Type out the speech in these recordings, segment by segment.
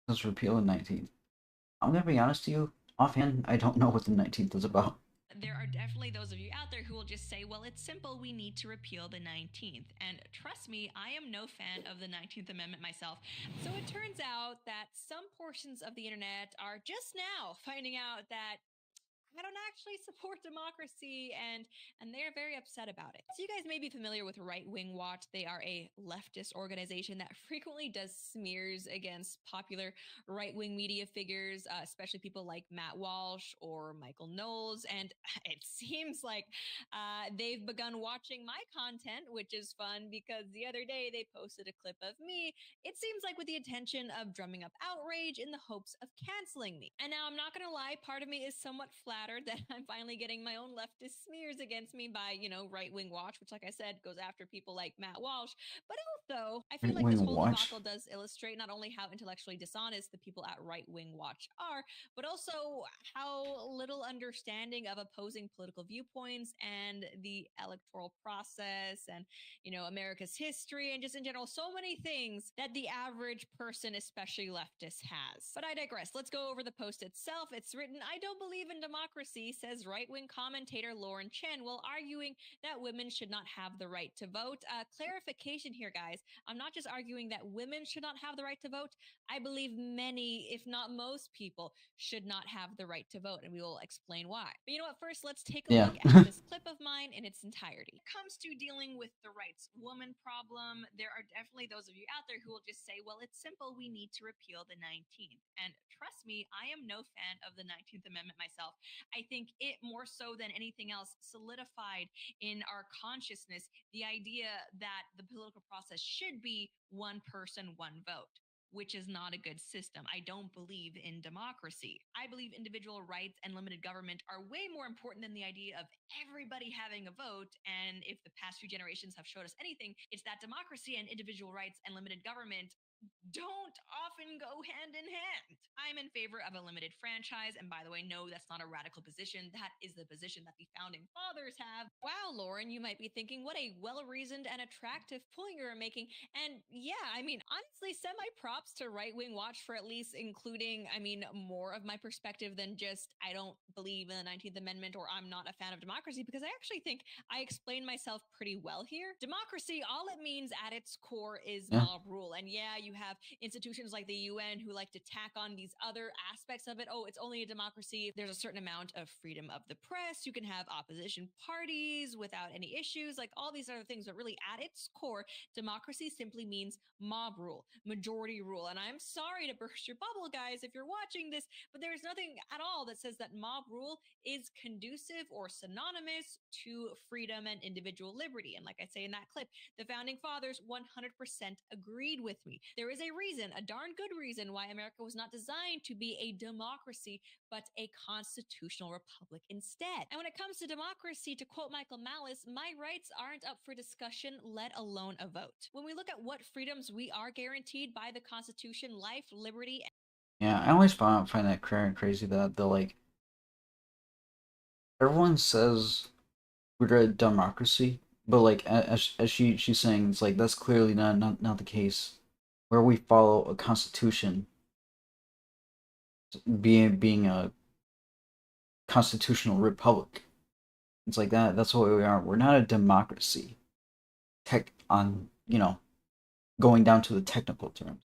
Let's repeal the 19th. I'm gonna be honest to you, offhand, I don't know what the 19th is about. There are definitely those of you out there who will just say, well, it's simple, we need to repeal the 19th. And trust me, I am no fan of the 19th Amendment myself. So it turns out that some portions of the internet are just now finding out that I don't actually support democracy, and they're very upset about it. So you guys may be familiar with Right Wing Watch. They are a leftist organization that frequently does smears against popular right wing media figures, especially people like Matt Walsh or Michael Knowles. And it seems like they've begun watching my content, which is fun because the other day they posted a clip of me. It seems like with the intention of drumming up outrage in the hopes of canceling me. And now I'm not gonna lie, part of me is somewhat flattered that I'm finally getting my own leftist smears against me by, Right Wing Watch, which, like I said, goes after people like Matt Walsh. But also, I feel Right like this Wing whole Watch? debacle does illustrate not only how intellectually dishonest the people at Right Wing Watch are, but also how little understanding of opposing political viewpoints and the electoral process and America's history and just in general, so many things that the average person, especially leftist, has. But I digress. Let's go over the post itself. It's written, I don't believe in democracy, says right wing commentator Lauren Chen, while arguing that women should not have the right to vote. Clarification here, guys. I'm not just arguing that women should not have the right to vote. I believe many, if not most people, should not have the right to vote, and we will explain why. But you know what? First, let's take a Yeah. look at this clip of mine in its entirety. When it comes to dealing with the rights woman problem, there are definitely those of you out there who will just say, well, it's simple, we need to repeal the 19th. And trust me, I am no fan of the 19th Amendment myself. I think it, more so than anything else, solidified in our consciousness the idea that the political process should be one person, one vote, which is not a good system. I don't believe in democracy. I believe individual rights and limited government are way more important than the idea of everybody having a vote. And if the past few generations have showed us anything, it's that democracy and individual rights and limited government don't often go hand in hand. I'm in favor of a limited franchise. And by the way, no, that's not a radical position. That is the position that the founding fathers have. Wow, Lauren, you might be thinking, what a well reasoned and attractive point you're making. And yeah, I mean, honestly, semi props to Right Wing Watch for at least including, more of my perspective than just, I don't believe in the 19th Amendment or I'm not a fan of democracy, because I actually think I explained myself pretty well here. Democracy, all it means at its core is Yeah. mob rule. And yeah, you have institutions like the UN who like to tack on these other aspects of it. Oh, it's only a democracy if there's a certain amount of freedom of the press. You can have opposition parties without any issues, like all these other things. But really, at its core, democracy simply means mob rule, majority rule. And I'm sorry to burst your bubble, guys, if you're watching this, but there's nothing at all that says that mob rule is conducive or synonymous to freedom and individual liberty. And like I say in that clip, the founding fathers 100% agreed with me. There is a reason, a darn good reason, why America was not designed to be a democracy, but a constitutional republic instead. And when it comes to democracy, to quote Michael Malice, my rights aren't up for discussion, let alone a vote. When we look at what freedoms we are guaranteed by the Constitution, life, liberty, Yeah, I always find that crazy that the like everyone says we're a democracy, but like as she's saying, it's like that's clearly not the case. Where we follow a constitution, being a constitutional republic. It's like that. That's what we are. We're not a democracy. Tech on going down to the technical terms.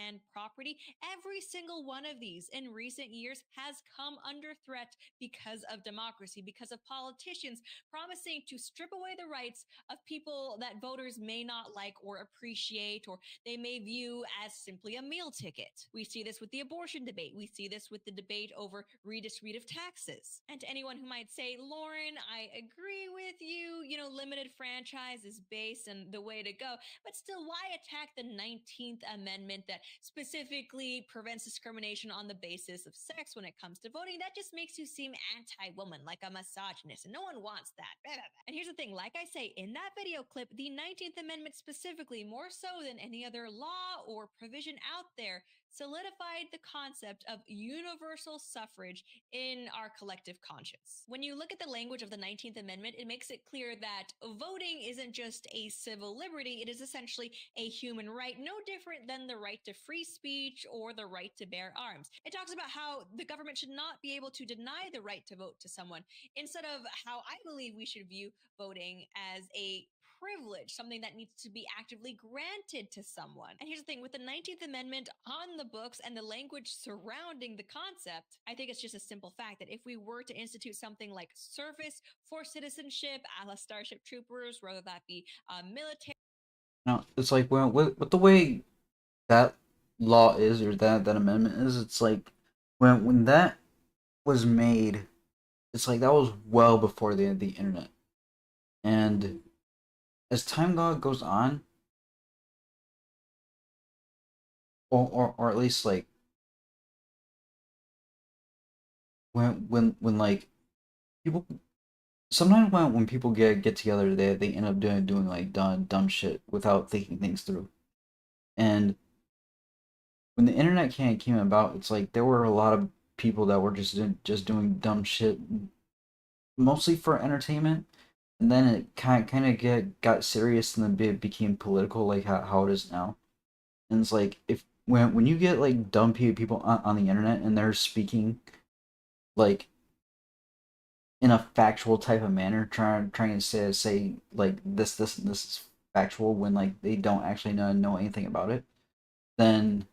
and property, every single one of these in recent years has come under threat because of democracy, because of politicians promising to strip away the rights of people that voters may not like or appreciate, or they may view as simply a meal ticket. We see this with the abortion debate. We see this with the debate over redistributive taxes. And to anyone who might say, Lauren, I agree with you, limited franchise is base and the way to go, but still, why attack the 19th Amendment that specifically prevents discrimination on the basis of sex when it comes to voting? That just makes you seem anti woman, like a misogynist, and no one wants that. And here's the thing, like I say, in that video clip, the 19th Amendment specifically, more so than any other law or provision out there, solidified the concept of universal suffrage in our collective conscience. When you look at the language of the 19th Amendment, it makes it clear that voting isn't just a civil liberty, it is essentially a human right, no different than the right to free speech or the right to bear arms. It talks about how the government should not be able to deny the right to vote to someone, instead of how I believe we should view voting as a privilege, something that needs to be actively granted to someone. And here's the thing, with the 19th Amendment on the books and the language surrounding the concept, I think it's just a simple fact that if we were to institute something like service for citizenship, a la Starship Troopers, whether that be military. No, it's like with the way that law is, or that amendment is, it's like when that was made, it's like that was well before the internet. And as time goes on, or at least like when like people, sometimes when people get together, they end up doing like dumb shit without thinking things through. And when the internet came about, it's like there were a lot of people that were just doing dumb shit, mostly for entertainment. And then it kind of got serious, and then it became political, like how it is now. And it's like, if when you get like dumb people on the internet, and they're speaking like in a factual type of manner, trying to say like this is factual, when like they don't actually know anything about it, then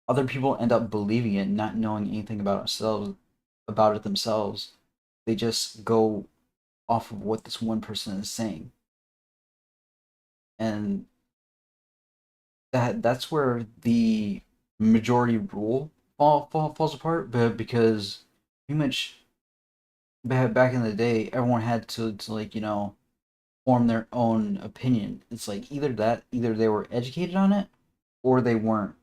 other people end up believing it, not knowing anything about it themselves. They just go off of what this one person is saying, and that's where the majority rule falls apart. But because pretty much back in the day, everyone had to like, form their own opinion. It's like either they were educated on it, or they weren't.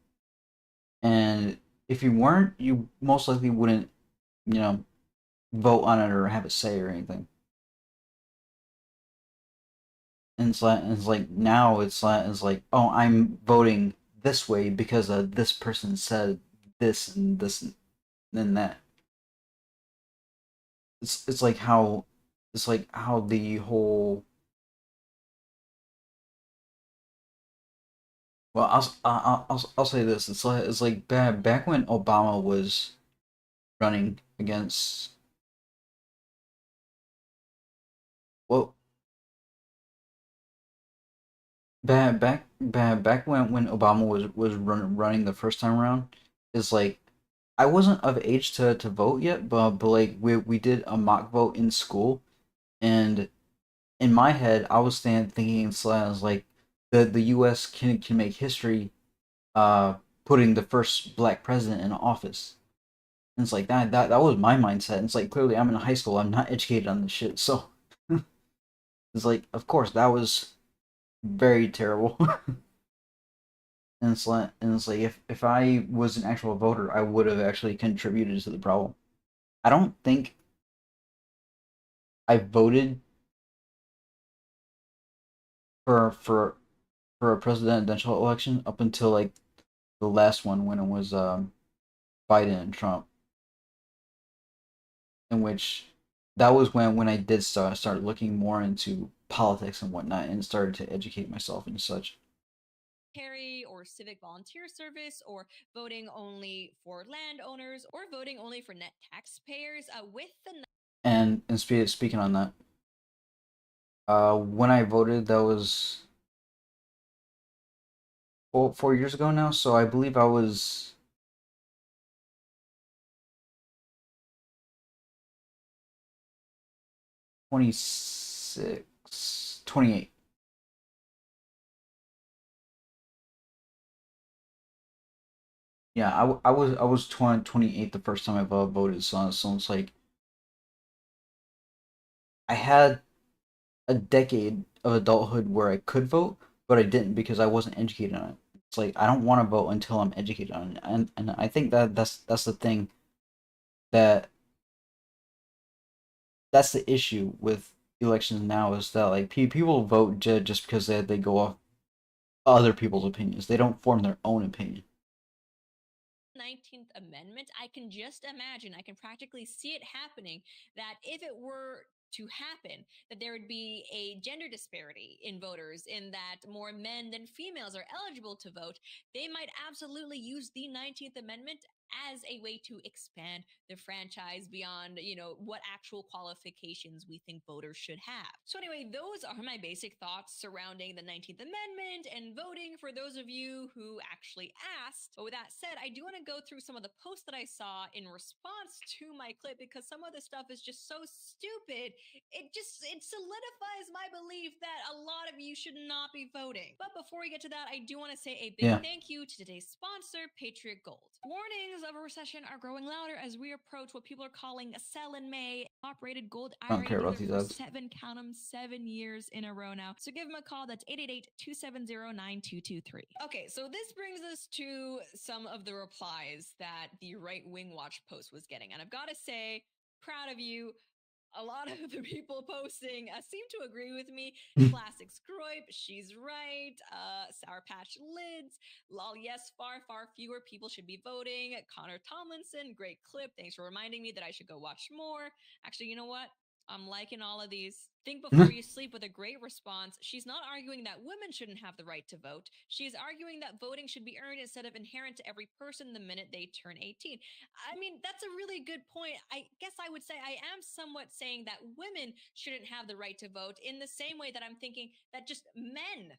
And if you weren't, you most likely wouldn't, you know, vote on it or have a say or anything. And it's like now it's like, oh, I'm voting this way because this person said this and this and then that. It's like how the whole, well, I'll say this. It's like back when Obama was running against, well, back when Obama was running the first time around, is like I wasn't of age to vote yet, but like we did a mock vote in school, and in my head I was thinking, so I was like, the U.S. can make history, uh, putting the first black president in office. And it's like that was my mindset. And it's like, clearly I'm in high school, I'm not educated on this shit, so it's like, of course that was very terrible. And it's like if I was an actual voter, I would have actually contributed to the problem. I don't think I voted for for a presidential election up until like the last one, when it was Biden and Trump, in which that was when I did start looking more into politics and whatnot, and started to educate myself and such. Or civic volunteer service, or voting only for landowners, or voting only for net taxpayers, with the And speaking on that, when I voted, that was 4 years ago now. So I believe I was 26, 28. Yeah, I was 28 the first time I voted. So it's like I had a decade of adulthood where I could vote, but I didn't because I wasn't educated on it. It's like I don't want to vote until I'm educated on it, and I think that's the thing, that that's the issue with elections now, is that like people vote just because they go off other people's opinions. They don't form their own opinion. 19th Amendment, I can just imagine, I can practically see it happening, that if it were to happen, that there would be a gender disparity in voters, in that more men than females are eligible to vote, they might absolutely use the 19th Amendment as a way to expand the franchise beyond, what actual qualifications we think voters should have. So anyway, those are my basic thoughts surrounding the 19th Amendment and voting for those of you who actually asked. But with that said, I do want to go through some of the posts that I saw in response to my clip, because some of the stuff is just so stupid. It solidifies my belief that a lot of you should not be voting. But before we get to that, I do want to say a big Yeah. thank you to today's sponsor, Patriot Gold. Warnings of a recession are growing louder as we approach what people are calling a sell in May. Operated Gold I don't IRA care about dealer these for ads. 7 years in a row now. So give them a call. That's 888-270-9223. Okay, so this brings us to some of the replies that the Right Wing Watch post was getting. And I've got to say, proud of you. A lot of the people posting seem to agree with me. Classic Scroip, she's right. Sour Patch Lids, lol, yes, far fewer people should be voting. Connor Tomlinson, great clip. Thanks for reminding me that I should go watch more. Actually, you know what? I'm liking all of these. Think before you sleep with a great response. She's not arguing that women shouldn't have the right to vote. She is arguing that voting should be earned instead of inherent to every person the minute they turn 18. I mean, that's a really good point. I guess I would say I am somewhat saying that women shouldn't have the right to vote, in the same way that I'm thinking that just men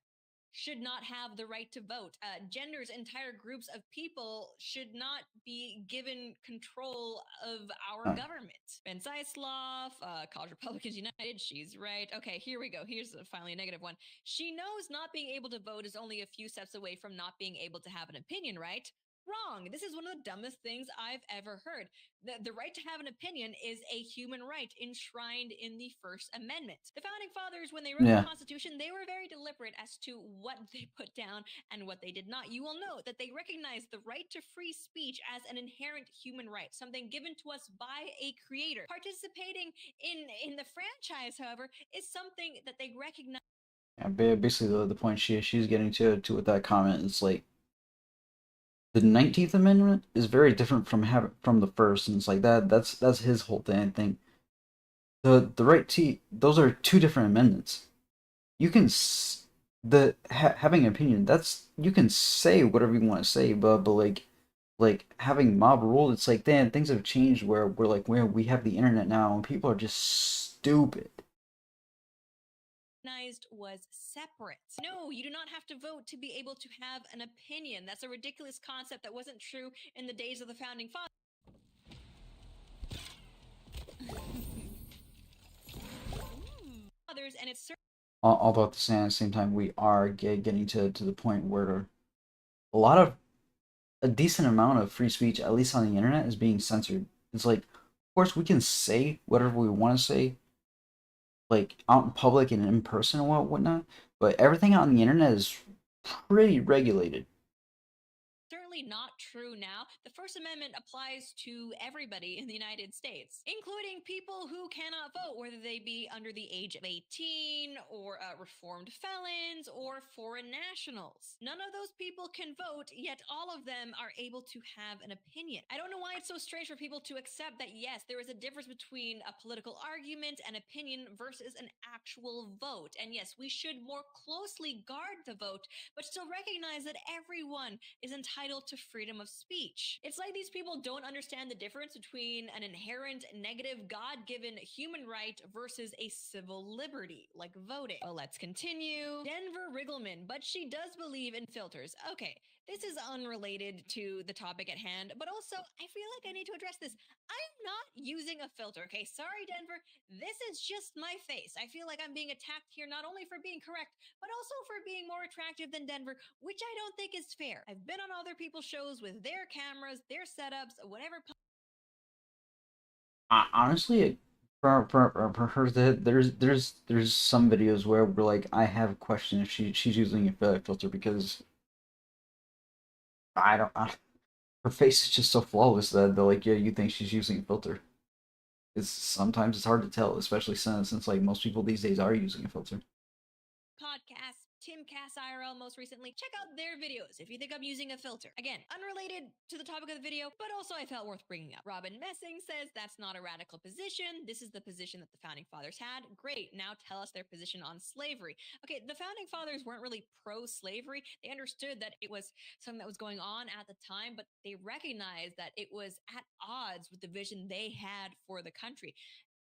should not have the right to vote. Genders, entire groups of people should not be given control of our government. Ben Zeislav, College Republicans United, she's right. Okay, here we go. Here's finally a negative one. She knows not being able to vote is only a few steps away from not being able to have an opinion, right? Wrong. This is one of the dumbest things I've ever heard. The right to have an opinion is a human right enshrined in the First Amendment. The founding fathers, when they wrote Yeah. the Constitution, they were very deliberate as to what they put down and what they did not. You will note that they recognized the right to free speech as an inherent human right, something given to us by a creator. Participating in the franchise, however, is something that they recognize. Yeah, basically the point she's getting to with that comment is like, the 19th Amendment is very different from the first, and it's like that's his whole thing. I think the right to, those are two different amendments. You can having an opinion, that's, you can say whatever you want to say, but like having mob rule, it's like, then things have changed where where we have the internet now and people are just stupid. Was separate. No, you do not have to vote to be able to have an opinion. That's a ridiculous concept that wasn't true in the days of the founding fathers. And it's Although at the same time, we are getting to the point where a decent amount of free speech, at least on the internet, is being censored. It's like, of course, we can say whatever we want to say, like out in public and in person and whatnot, but everything on the internet is pretty regulated. certainly not true now. The First Amendment applies to everybody in the United States, including people who cannot vote, whether they be under the age of 18 or reformed felons or foreign nationals. None of those people can vote, yet all of them are able to have an opinion. I don't know why it's so strange for people to accept that, yes, there is a difference between a political argument and opinion versus an actual vote. And yes, we should more closely guard the vote, but still recognize that everyone is entitled to freedom of speech. It's like these people don't understand the difference between an inherent negative God-given human right versus a civil liberty, like voting. Well, let's continue. Denver Riggleman, but she does believe in filters. Okay, this is unrelated to the topic at hand, but also I feel like I need to address this. I'm not using a filter, okay? Sorry, Denver. This is just my face. I feel like I'm being attacked here not only for being correct, but also for being more attractive than Denver, which I don't think is fair. I've been on other people's shows with their cameras, their setups, whatever. Honestly, for her, there's some videos where we're like, I have a question if she's using a filter, because her face is just so flawless that they're like, yeah, you think she's using a filter. Sometimes it's hard to tell, especially since like most people these days are using a filter. Podcast Tim Cass IRL most recently. Check out their videos if you think I'm using a filter. Again, unrelated to the topic of the video, but also I felt worth bringing up. Robin Messing says that's not a radical position. This is the position that the founding fathers had. Great. Now tell us their position on slavery. Okay, the founding fathers weren't really pro-slavery. They understood that it was something that was going on at the time, but they recognized that it was at odds with the vision they had for the country.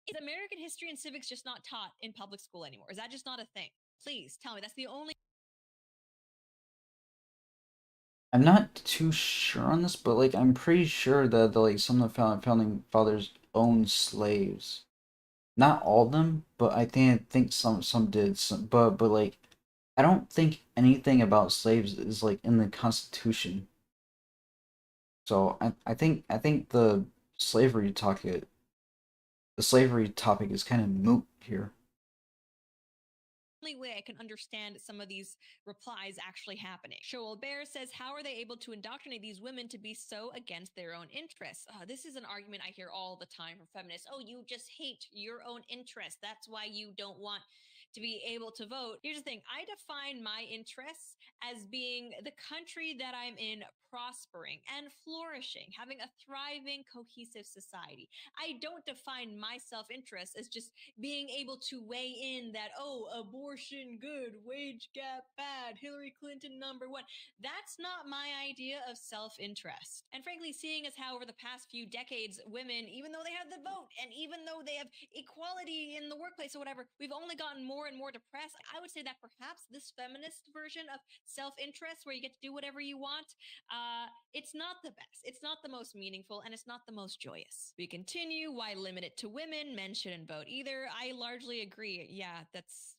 Is American history and civics just not taught in public school anymore? Is that just not a thing? Please tell me. That's the only. I'm not too sure on this, but like I'm pretty sure that like some of the founding fathers owned slaves. Not all of them, but I think some did. But like I don't think anything about slaves is like in the Constitution. So I think the slavery topic is kind of moot here. Only way I can understand some of these replies actually happening. Shoal Bear says, how are they able to indoctrinate these women to be so against their own interests? This is an argument I hear all the time from feminists. Oh, you just hate your own interests. That's why you don't want to be able to vote. Here's the thing. I define my interests as being the country that I'm in prospering and flourishing, having a thriving, cohesive society. I don't define my self-interest as just being able to weigh in that, oh, abortion good, wage gap bad, Hillary Clinton #1. That's not my idea of self-interest. And frankly, seeing as how over the past few decades, women, even though they have the vote and even though they have equality in the workplace or whatever, we've only gotten more and more depressed. I would say that perhaps this feminist version of self-interest where you get to do whatever you want, it's not the best. It's not the most meaningful and it's not the most joyous. We continue. Why limit it to women? Men shouldn't vote either. I largely agree. That's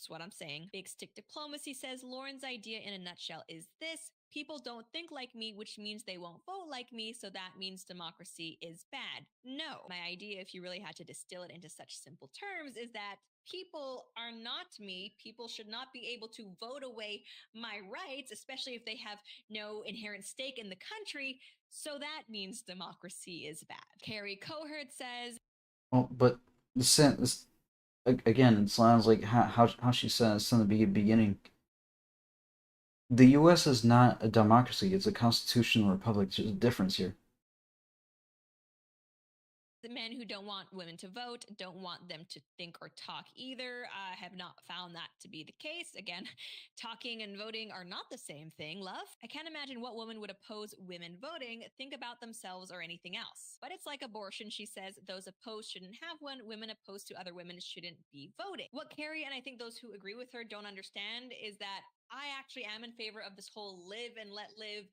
what I'm saying. Big Stick Diplomacy says Lauren's idea in a nutshell is this. People don't think like me, which means they won't vote like me, so that means democracy is bad. No. My idea, if you really had to distill it into such simple terms, is that people are not me. People should not be able to vote away my rights, especially if they have no inherent stake in the country. So that means democracy is bad. Carrie Cohert says, Well, but the sentence again, it sounds like how she says in the beginning. The U.S. is not a democracy; it's a constitutional republic. There's a difference here. the men who don't want women to vote don't want them to think or talk either. I have not found that to be the case. Again, talking and voting are not the same thing, love. I can't imagine what woman would oppose women voting, think about themselves, or anything else. But it's like abortion, she says. Those opposed shouldn't have one. Women opposed to other women shouldn't be voting. What Carrie and I think those who agree with her don't understand is that I actually am in favor of this whole live and let live,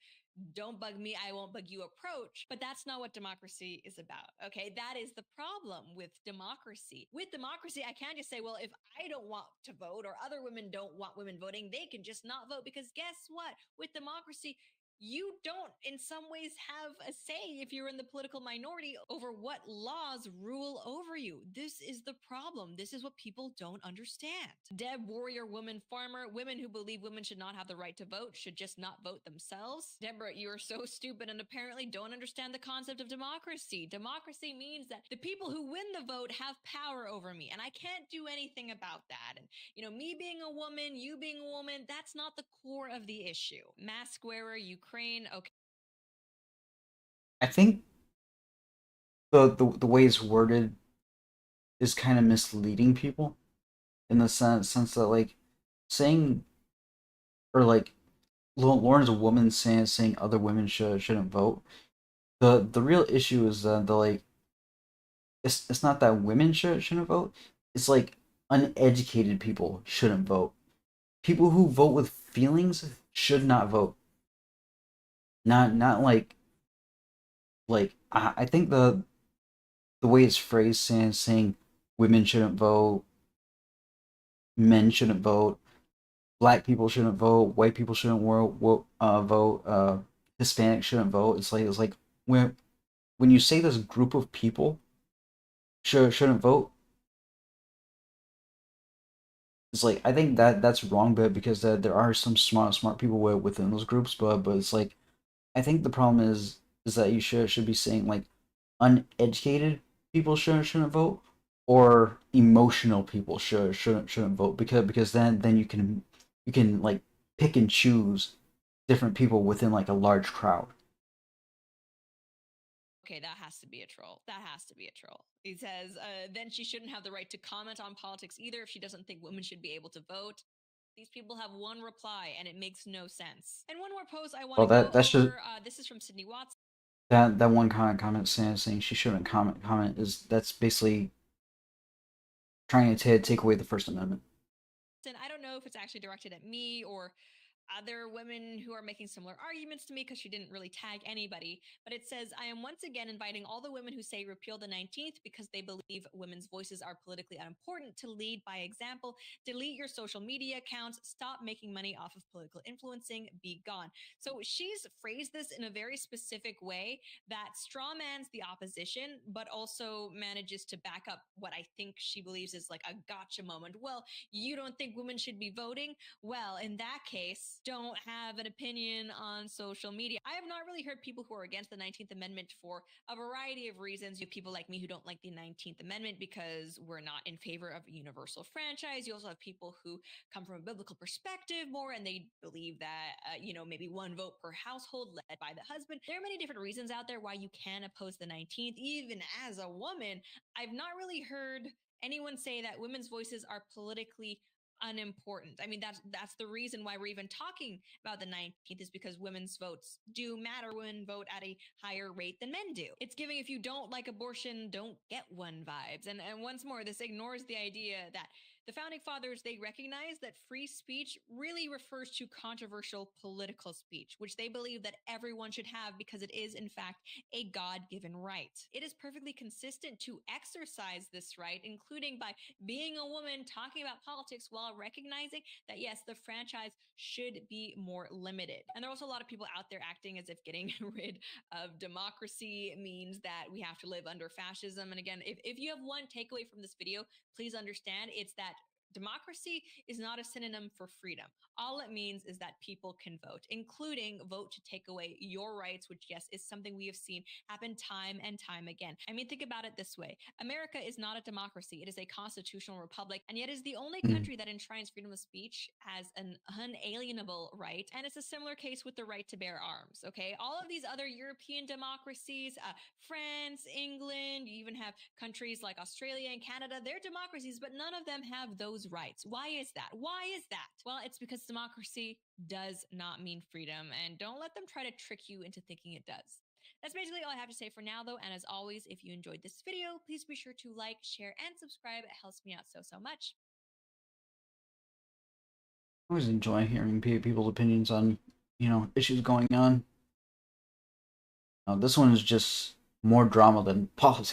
don't bug me, I won't bug you approach. But that's not what democracy is about. Okay. That is the problem with democracy. With democracy, I can't just say, well, if I don't want to vote or other women don't want women voting, they can just not vote. Because guess what? With democracy, you don't in some ways have a say if you're in the political minority over what laws rule over you. This is the problem. This is what people don't understand. Deb Warrior Woman Farmer, women who believe women should not have the right to vote should just not vote themselves. Deborah, you are so stupid and apparently don't understand the concept of democracy. Democracy means that the people who win the vote have power over me and I can't do anything about that. And me being a woman, you being a woman, that's not the core of the issue. Mask wearer, Ukraine, okay. I think the way it's worded is kind of misleading people in the sense that like saying or like Lauren's a woman saying other women shouldn't vote. The real issue is that the like it's not that women shouldn't vote. It's like uneducated people shouldn't vote. People who vote with feelings should not vote. Not like I think the way it's phrased saying women shouldn't vote, men shouldn't vote, black people shouldn't vote, white people shouldn't vote, Hispanic shouldn't vote. It's like when you say this group of people shouldn't vote, it's like I think that's wrong, but because there are some smart people within those groups, but it's like I think the problem is that you should be saying like uneducated people shouldn't vote or emotional people shouldn't vote because then you can you can like pick and choose different people within like a large crowd. Okay, that has to be a troll. That has to be a troll. He says, then she shouldn't have the right to comment on politics either if she doesn't think women should be able to vote. These people have one reply and it makes no sense. And one more post I want Well, to go that's just over. This is from Sydney Watson. that one comment saying she shouldn't comment is that's basically trying to take away the First Amendment. And I don't know if it's actually directed at me or other women who are making similar arguments to me because she didn't really tag anybody. But it says, I am once again inviting all the women who say repeal the 19th because they believe women's voices are politically unimportant to lead by example. Delete your social media accounts. Stop making money off of political influencing. Be gone. So she's phrased this in a very specific way that strawmans the opposition, but also manages to back up what I think she believes is like a gotcha moment. Well, you don't think women should be voting? Well, in that case, don't have an opinion on social media. I have not really heard people who are against the 19th Amendment for a variety of reasons. You have people like me who don't like the 19th Amendment because we're not in favor of a universal franchise. You also have people who come from a biblical perspective more and they believe that, maybe one vote per household led by the husband. There are many different reasons out there why you can oppose the 19th. Even as a woman, I've not really heard anyone say that women's voices are politically unimportant. I mean, that's the reason why we're even talking about the 19th is because women's votes do matter. Women vote at a higher rate than men do. It's giving if you don't like abortion, don't get one vibes. And once more, this ignores the idea that the founding fathers, they recognize that free speech really refers to controversial political speech, which they believe that everyone should have because it is, in fact, a God-given right. It is perfectly consistent to exercise this right, including by being a woman talking about politics while recognizing that, yes, the franchise should be more limited. And there are also a lot of people out there acting as if getting rid of democracy means that we have to live under fascism. And again, if you have one takeaway from this video, please understand it's that democracy is not a synonym for freedom. All it means is that people can vote, including vote to take away your rights, which, yes, is something we have seen happen time and time again. I mean, think about it this way. America is not a democracy. It is a constitutional republic, and yet is the only country that enshrines freedom of speech as an unalienable right. And it's a similar case with the right to bear arms, okay? All of these other European democracies, France, England, you even have countries like Australia and Canada, they're democracies, but none of them have those rights. Why is that? Why is that? Well, it's because democracy does not mean freedom, and don't let them try to trick you into thinking it does. That's basically all I have to say for now, though. And as always, if you enjoyed this video, please be sure to like, share, and subscribe. It helps me out so much. I always enjoy hearing people's opinions on, issues going on. This one is just more drama than politics.